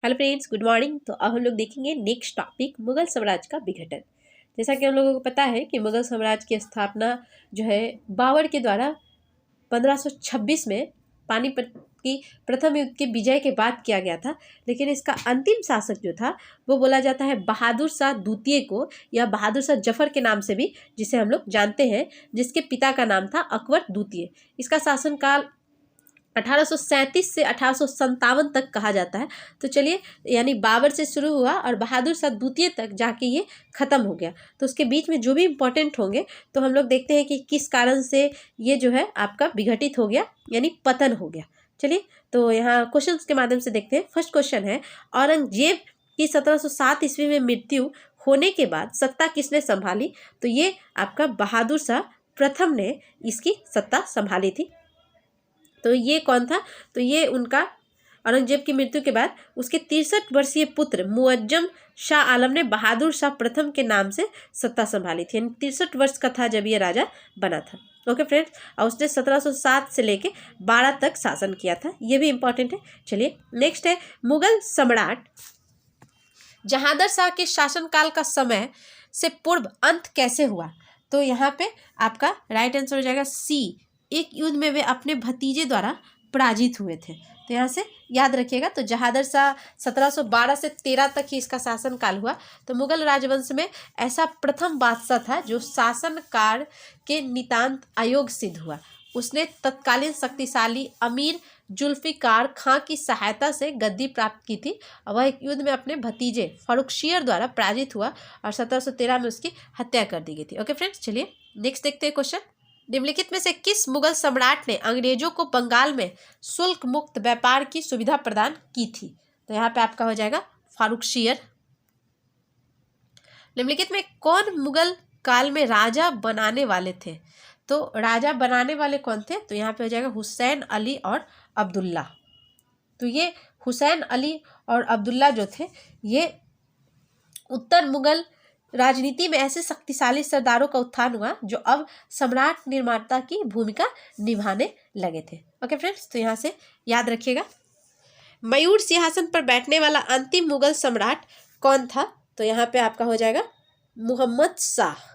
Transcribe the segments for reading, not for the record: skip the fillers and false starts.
Hello friends, good morning. तो अब हम लोग देखेंगे नेक्स्ट टॉपिक, मुगल साम्राज्य का विघटन। जैसा कि हम लोगों को पता है कि मुगल साम्राज्य की स्थापना जो है बाबर के द्वारा 1526 में पानीपत की प्रथम युद्ध के विजय के बाद किया गया था। लेकिन इसका अंतिम शासक जो था वो बोला जाता है बहादुर शाह द्वितीय को, या बहादुर शाह जफर के नाम से भी जिसे हम लोग जानते हैं, जिसके पिता का नाम था अकबर द्वितीय। इसका शासनकाल 1837 से 1857 तक कहा जाता है। तो चलिए, यानी बाबर से शुरू हुआ और बहादुर शाह द्वितीय तक जाके ये ख़त्म हो गया। तो उसके बीच में जो भी इम्पोर्टेंट होंगे तो हम लोग देखते हैं कि किस कारण से ये जो है आपका विघटित हो गया, यानी पतन हो गया। चलिए, तो यहाँ क्वेश्चंस के माध्यम से देखते हैं। फर्स्ट क्वेश्चन है, औरंगजेब की 1707 ईस्वी में मृत्यु होने के बाद सत्ता किसने संभाली? तो ये आपका बहादुर शाह प्रथम ने इसकी सत्ता संभाली थी। तो ये कौन था? तो ये उनका औरंगजेब की मृत्यु के बाद उसके 63 वर्षीय पुत्र मुअज्जम शाह आलम ने बहादुर शाह प्रथम के नाम से सत्ता संभाली थी। 63 वर्ष का था जब ये राजा बना था। ओके फ्रेंड्स, और उसने 1707 से लेके 12 तक शासन किया था। ये भी इंपॉर्टेंट है। चलिए, नेक्स्ट है, मुगल सम्राट जहांगीर शाह के शासनकाल का समय से पूर्व अंत कैसे हुआ? तो यहाँ पे आपका राइट आंसर हो जाएगा सी। एक युद्ध में वे अपने भतीजे द्वारा पराजित हुए थे। तो यहाँ से याद रखिएगा। तो जहांगीर शाह 1712 से 13 तक ही इसका शासनकाल हुआ। तो मुगल राजवंश में ऐसा प्रथम बादशाह था जो शासनकाल के नितांत अयोग्य सिद्ध हुआ। उसने तत्कालीन शक्तिशाली अमीर जुल्फिकार खां की सहायता से गद्दी प्राप्त की थी। और वह एक युद्ध में अपने भतीजे फर्रुखशियर द्वारा पराजित हुआ और 1713 में उसकी हत्या कर दी गई थी। ओके फ्रेंड्स, चलिए नेक्स्ट देखते हैं क्वेश्चन। निम्नलिखित में से किस मुगल सम्राट ने अंग्रेजों को बंगाल में शुल्क मुक्त व्यापार की सुविधा प्रदान की थी? तो यहाँ पे आपका हो जाएगा फर्रुखशियर। निम्नलिखित में कौन मुगल काल में राजा बनाने वाले थे? तो राजा बनाने वाले कौन थे? तो यहाँ पे हो जाएगा हुसैन अली और अब्दुल्ला। तो ये हुसैन अली और अब्दुल्ला जो थे, ये उत्तर मुगल राजनीति में ऐसे शक्तिशाली सरदारों का उत्थान हुआ जो अब सम्राट निर्माता की भूमिका निभाने लगे थे। ओके फ्रेंड्स, तो यहाँ से याद रखिएगा। मयूर सिंहासन पर बैठने वाला अंतिम मुगल सम्राट कौन था? तो यहाँ पे आपका हो जाएगा मुहम्मद शाह।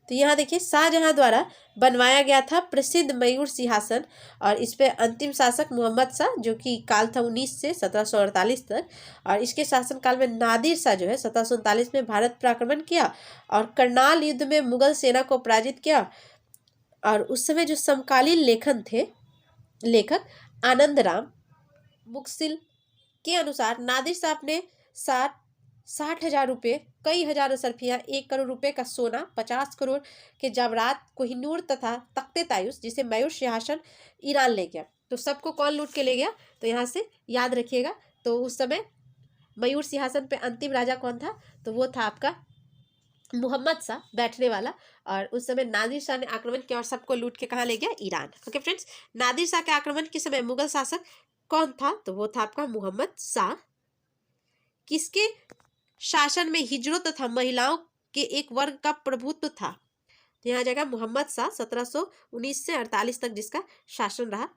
तो यहाँ देखिए, शाहजहां द्वारा बनवाया गया था प्रसिद्ध मयूर सिंहासन, और इस पे अंतिम शासक मुहम्मद शाह, जो कि काल था 19 से 1748 तक। और इसके शासनकाल में नादिर शाह जो है 1739 में भारत पर आक्रमण किया और करनाल युद्ध में मुगल सेना को पराजित किया। और उस समय जो समकालीन लेखक आनंद राम मुकसिल के अनुसार नादिर शाह अपने 60,000 रुपये, कई हजार असरफियाँ, 1 करोड़ रुपए का सोना, 50 करोड़ के जवरात, कोहिनूर तथा तख्ते तायूस जिसे मयूर सिंहासन ईरान ले गया। तो सबको कौन लूट के ले गया? तो यहाँ से याद रखिएगा। तो उस समय मयूर सिंहासन पे अंतिम राजा कौन था? तो वो था आपका मुहम्मद शाह बैठने वाला। और उस समय नादिर शाह ने आक्रमण किया और सबको लूट के कहाँ ले गया? Iran. Okay friends, Nadir Shah के आक्रमण के समय मुगल शासक कौन था? तो वो था आपका मुहम्मद शाह। किसके शासन में हिजड़ों तथा महिलाओं के एक वर्ग का प्रभुत्व था? तो यहाँ जाएगा मुहम्मद शाह। 1719 से 48 तक जिसका शासन रहा।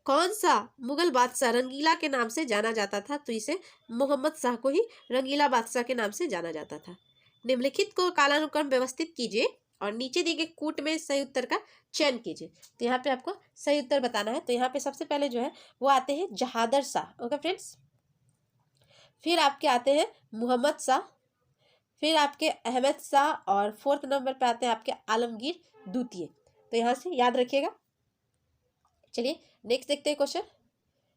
कौन सा मुगल बादशाह रंगीला के नाम से जाना जाता था? तो इसे मुहम्मद शाह को ही रंगीला बादशाह के नाम से जाना जाता था। निम्नलिखित को कालानुक्रम व्यवस्थित कीजिए और नीचे दिए गए कूट में सही उत्तर का चयन कीजिए। तो यहाँ पे आपको सही उत्तर बताना है। तो यहाँ पे सबसे पहले जो है वो आते हैं जहांगीर शाह। ओके फ्रेंड्स, फिर आपके आते हैं मुहम्मद शाह, फिर आपके अहमद शाह, और 4th नंबर पे आते हैं आपके आलमगीर द्वितीय। तो यहाँ से याद रखिएगा। चलिए नेक्स्ट देखते हैं क्वेश्चन।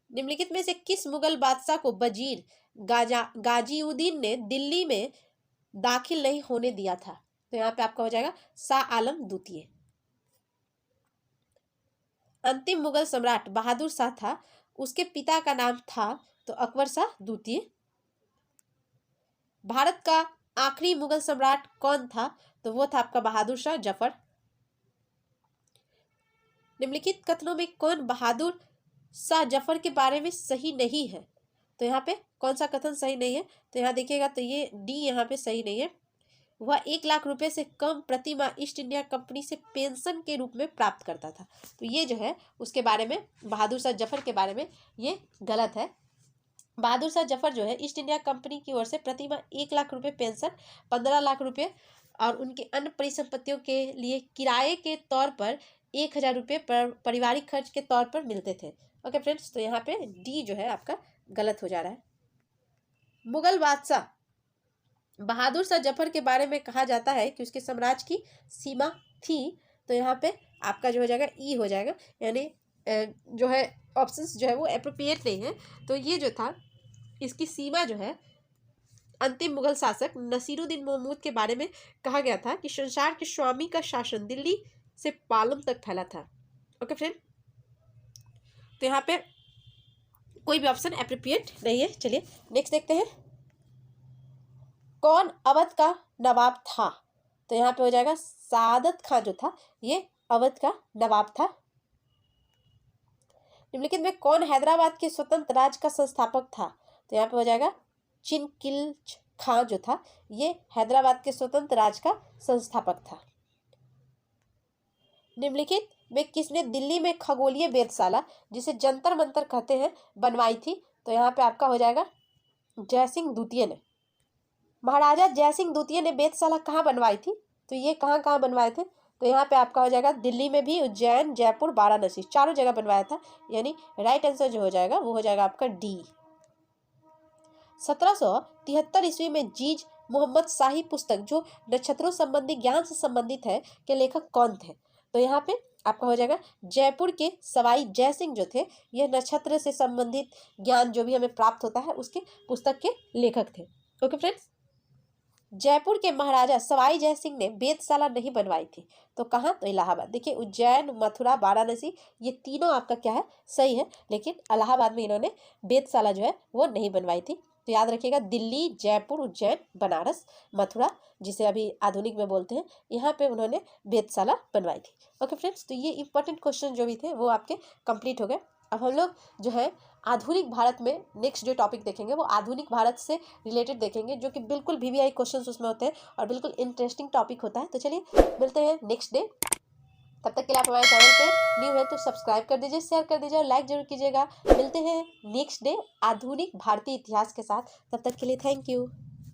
निम्नलिखित में से किस मुगल बादशाह को वजीर गाजीउद्दीन ने दिल्ली में दाखिल नहीं होने दिया था? तो यहाँ पे आपका हो जाएगा शाह आलम द्वितीय। अंतिम मुगल सम्राट बहादुर शाह था, उसके पिता का नाम था तो अकबर शाह द्वितीय। भारत का आखिरी मुगल सम्राट कौन था? तो वो था आपका बहादुर शाह जफर। निम्नलिखित कथनों में कौन बहादुर शाह जफर के बारे में सही नहीं है? तो यहाँ पे कौन सा कथन सही नहीं है? तो यहाँ देखिएगा, तो ये डी यहाँ पे सही नहीं है। वह 1 लाख रुपए से कम प्रति माह ईस्ट इंडिया कंपनी से पेंशन के रूप में प्राप्त करता था। तो ये जो है उसके बारे में, बहादुर शाह जफर के बारे में ये गलत है। बहादुर शाह जफर जो है ईस्ट इंडिया कंपनी की ओर से प्रति माह 1 लाख रुपए पेंशन, 15 लाख रुपए और उनके अन्य परिसंपत्तियों के लिए किराए के तौर पर 1,000 रुपये पारिवारिक खर्च के तौर पर मिलते थे। ओके फ्रेंड्स, तो यहाँ पे डी जो है आपका गलत हो जा रहा है। मुगल बादशाह बहादुर शाह जफर के बारे में कहा जाता है कि उसके साम्राज्य की सीमा थी। तो यहाँ पे आपका जो हो जाएगा ई हो जाएगा, यानी जो है ऑप्शंस जो है वो एप्रोप्रिएट नहीं है। तो ये जो था इसकी सीमा जो है, अंतिम मुगल शासक नसीरुद्दीन महमूद के बारे में कहा गया था कि संसार के स्वामी का शासन दिल्ली से पालम तक फैला था। ओके फ्रेंड, तो यहाँ पे कोई भी ऑप्शन एप्रोप्रिएट नहीं है। चलिए नेक्स्ट देखते हैं, कौन अवध का नवाब था? तो यहाँ पे हो जाएगा सादत खां जो था ये अवध का नवाब था। निम्नलिखित में कौन हैदराबाद के स्वतंत्र राज्य का संस्थापक था? तो यहाँ पे हो जाएगा चिनकिल्च खां जो था ये हैदराबाद के स्वतंत्र राज्य का संस्थापक था। निम्नलिखित में किसने दिल्ली में खगोलीय वेधशाला, जिसे जंतर मंतर कहते हैं, बनवाई थी? तो यहाँ पे आपका हो जाएगा जयसिंह द्वितीय ने। महाराजा जयसिंह द्वितीय ने वेधशाला कहाँ बनवाई थी? तो ये कहाँ कहाँ बनवाए थे? तो यहाँ पे आपका हो जाएगा दिल्ली में भी, उज्जैन, जयपुर, वाराणसी, चारों जगह बनवाया था। यानी राइट आंसर जो हो जाएगा वो हो जाएगा आपका डी। 1773 ईस्वी में जीज मोहम्मद शाही पुस्तक जो नक्षत्रों संबंधी ज्ञान से संबंधित है के लेखक कौन थे? तो यहाँ पे आपका हो जाएगा जयपुर के सवाई जय सिंह जो थे ये नक्षत्र से संबंधित ज्ञान जो भी हमें प्राप्त होता है उसके पुस्तक के लेखक थे। ओके फ्रेंड्स, जयपुर के महाराजा सवाई जय सिंह ने वेधशाला नहीं बनवाई थी। तो कहाँ? तो इलाहाबाद। देखिए उज्जैन, मथुरा, वाराणसी ये तीनों आपका क्या है, सही है, लेकिन इलाहाबाद में इन्होंने वेधशाला जो है वो नहीं बनवाई थी। तो याद रखिएगा दिल्ली, जयपुर, उज्जैन, बनारस, मथुरा जिसे अभी आधुनिक में बोलते हैं, यहाँ पे उन्होंने वेधशाला बनवाई थी। ओके फ्रेंड्स, तो ये इंपॉर्टेंट क्वेश्चन जो भी थे वो आपके कंप्लीट हो गए। अब हम लोग जो है आधुनिक भारत में नेक्स्ट जो टॉपिक देखेंगे वो आधुनिक भारत से रिलेटेड देखेंगे, जो कि बिल्कुल VVI क्वेश्चंस उसमें होते हैं और बिल्कुल इंटरेस्टिंग टॉपिक होता है। तो चलिए मिलते हैं नेक्स्ट डे। तब तक के लिए आप हमारे चैनल पे न्यू है तो सब्सक्राइब कर दीजिए, शेयर कर दीजिए और लाइक जरूर कीजिएगा। मिलते हैं नेक्स्ट डे आधुनिक भारतीय इतिहास के साथ। तब तक के लिए थैंक यू।